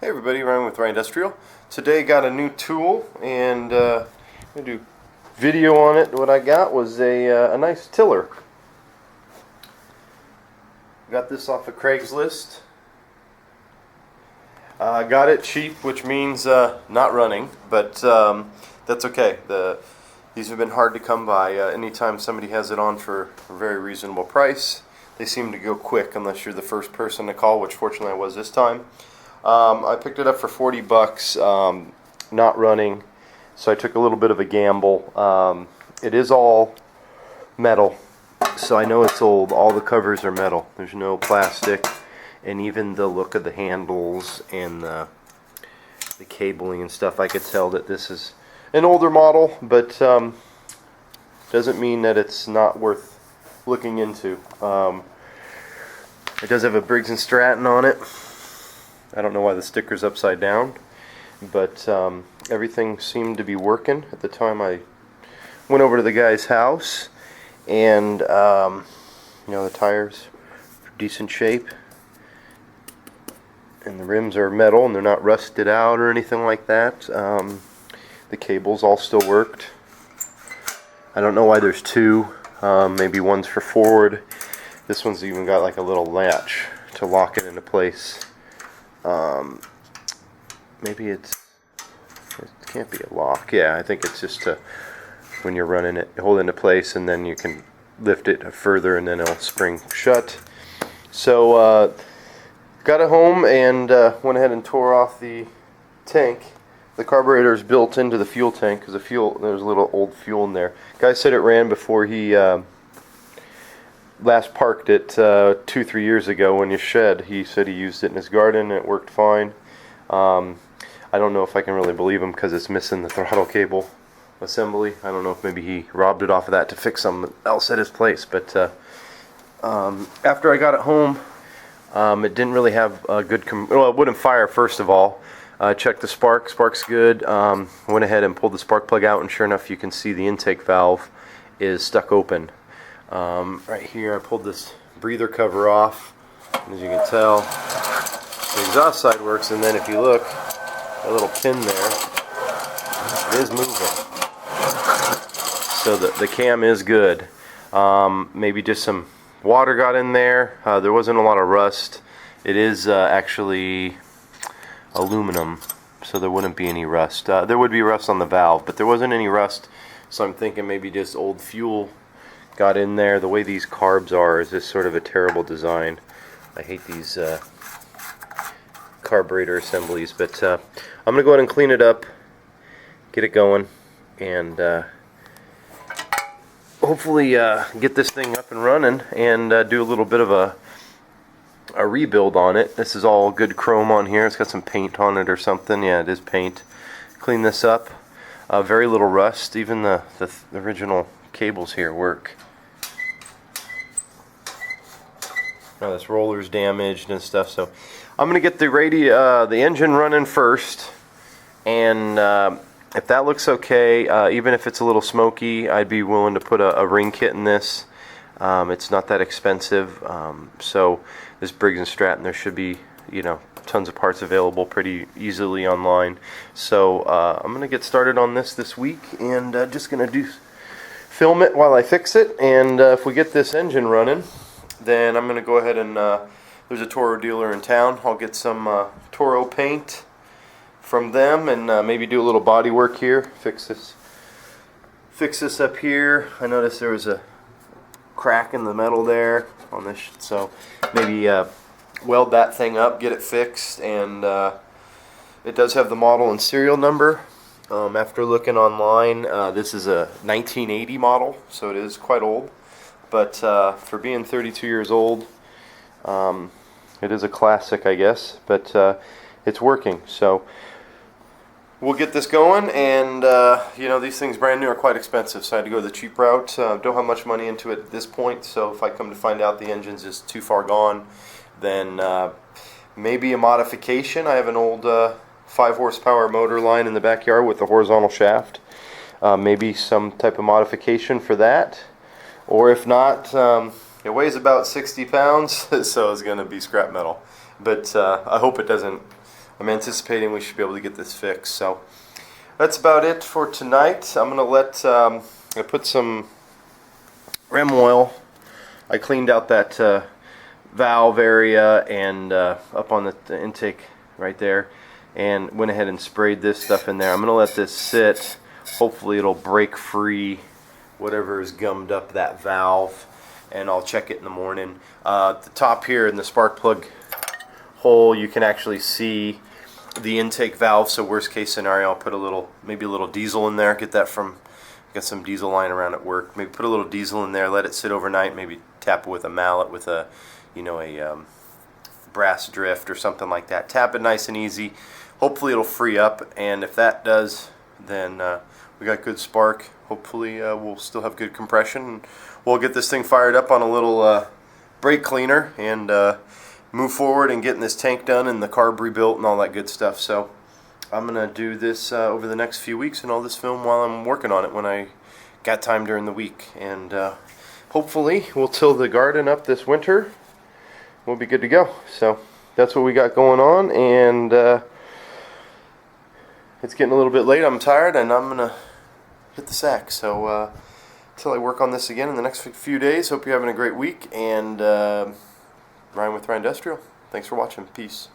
Hey everybody, Ryan with Ryan Industrial. Today got a new tool and I'm going to do video on it. What I got was a nice tiller. Got this off of Craigslist. Got it cheap, which means not running, but that's okay. These have been hard to come by. Anytime somebody has it on for a very reasonable price, they seem to go quick unless you're the first person to call, which fortunately I was this time. I picked it up for 40 bucks, not running, so I took a little bit of a gamble. It is all metal, so I know it's old. All the covers are metal. There's no plastic, and even the look of the handles and the cabling and stuff, I could tell that this is an older model, but doesn't mean that it's not worth looking into. It does have a Briggs & Stratton on it. I don't know why the sticker's upside down, but everything seemed to be working at the time I went over to the guy's house, and the tires are decent shape, and the rims are metal and they're not rusted out or anything like that. The cables all still worked. I don't know why there's two. Maybe one's for forward. This one's even got like a little latch to lock it into place. Maybe it can't be a lock. Yeah, I think it's just when you're running it, hold it into place, and then you can lift it further, and then it'll spring shut. So got it home and went ahead and tore off the tank. The carburetor is built into the fuel tank because there's a little old fuel in there. Guy said it ran before he last parked it 2-3 years ago in his shed. He said he used it in his garden and it worked fine. I don't know if I can really believe him because it's missing the throttle cable assembly. I don't know if maybe he robbed it off of that to fix something else at his place. But after I got it home, it didn't really have a good well, it wouldn't fire first of all. Checked the spark's good. Went ahead and pulled the spark plug out, and sure enough you can see the intake valve is stuck open. Right here I pulled this breather cover off, and as you can tell the exhaust side works, and then if you look, that little pin there, it is moving, so the cam is good. Maybe just some water got in there. There wasn't a lot of rust. It is actually aluminum, so there wouldn't be any rust. There would be rust on the valve, but there wasn't any rust, so I'm thinking maybe just old fuel got in there. The way these carbs are is just sort of a terrible design. I hate these carburetor assemblies, but I'm gonna go ahead and clean it up, get it going, and hopefully get this thing up and running, and do a little bit of a rebuild on it. This is all good chrome on here. It's got some paint on it or something. Yeah, it is paint. Clean this up. Very little rust. Even the original cables here work. Now this roller's damaged and stuff, so I'm gonna get the engine running first, and if that looks okay, even if it's a little smoky, I'd be willing to put a ring kit in this. It's not that expensive, so this Briggs & Stratton, there should be tons of parts available pretty easily online. So I'm gonna get started on this week, and just gonna film it while I fix it, and if we get this engine running, then I'm gonna go ahead and there's a Toro dealer in town. I'll get some Toro paint from them, and maybe do a little body work here. Fix this up here. I noticed there was a crack in the metal there on this, so maybe weld that thing up, get it fixed, and it does have the model and serial number. After looking online, this is a 1980 model, so it is quite old, but for being 32 years old, it is a classic, I guess, but it's working, so we'll get this going. And these things brand new are quite expensive, so I had to go the cheap route. Don't have much money into it at this point, so if I come to find out the engine's just too far gone, then maybe a modification. I have an old 5 horsepower motor line in the backyard with a horizontal shaft. Maybe some type of modification for that, or if not, it weighs about 60 pounds, so it's going to be scrap metal. But I hope it doesn't I'm anticipating we should be able to get this fixed. So that's about it for tonight. I'm gonna let I put some rim oil. I cleaned out that valve area and up on the intake right there, and went ahead and sprayed this stuff in there. I'm gonna let this sit. Hopefully it'll break free whatever is gummed up that valve, and I'll check it in the morning. At the top here in the spark plug hole, you can actually see the intake valve. So worst case scenario, I'll put maybe a little diesel in there. Get that from, got some diesel lying around at work. Maybe put a little diesel in there, let it sit overnight. Maybe tap it with a mallet with a, brass drift or something like that. Tap it nice and easy. Hopefully it'll free up, and if that does, then we got good spark. Hopefully we'll still have good compression. We'll get this thing fired up on a little brake cleaner and move forward and getting this tank done and the carb rebuilt and all that good stuff. So I'm gonna do this over the next few weeks, and all this film while I'm working on it when I got time during the week, and hopefully we'll till the garden up this winter. We'll be good to go. So that's what we got going on, and it's getting a little bit late. I'm tired, and I'm gonna hit the sack. So until I work on this again in the next few days, hope you're having a great week, and Ryan with Ryan Industrial. Thanks for watching. Peace.